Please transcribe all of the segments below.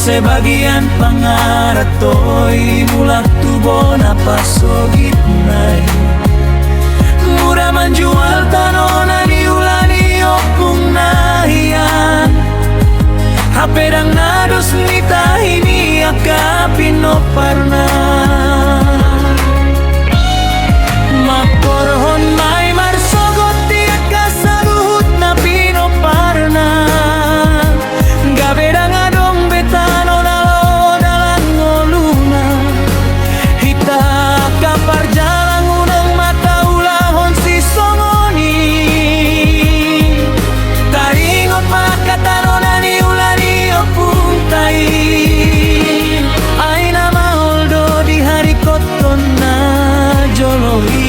sebagian pangaratoy mulak tubo na pasogit nai murah menjual tanona diulani opung nahian hapedang nados nita ini akapin no parna maporhon mai marsogot tiak kasaluhut na pino parna gabedang adong betano nalo dalang ngoluna hita kapar jalang unang mata ulahon si songoni taringot makatano na ni ulani opung tai ay na maholdo di hari koton na joloi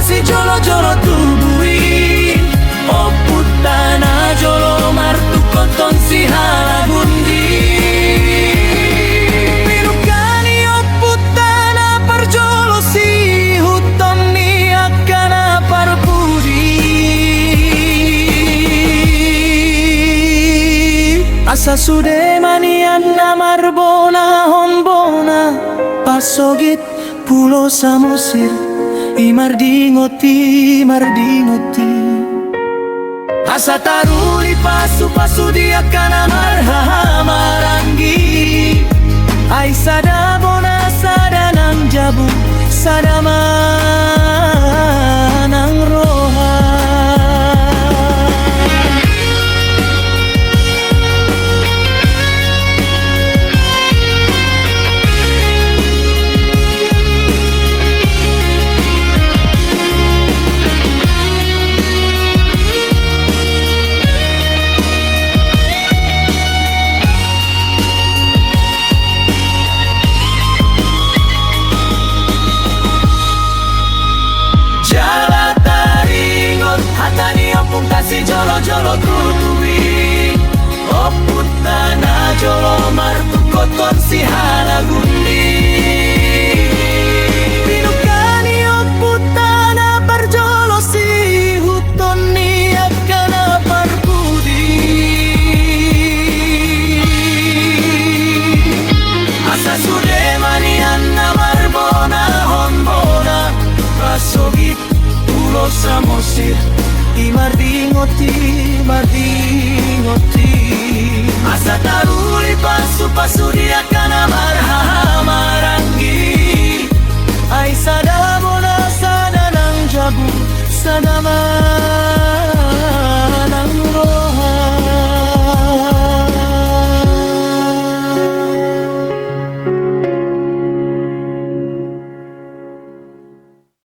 si jolo-jolo tubui o putana jolo martu koton si halagundi pinukani o putana parjolo si huton ni akana parpudi asa sude manian marbona honbona pasogit pulo samosir Imardingoti, mardingoti asa taruli pasu dia kana marhamaranggi ai sadabona sadanang jabu sadamanang roha si jolo-jolo tutui o putana jolo martu koton si halagundi pinukani o putana parjolo si huton ni akana parpudi asa sude manian marbona honbona pasogit pulo samosir Imardingoti, mardingoti asa taruli pasu dia kana marha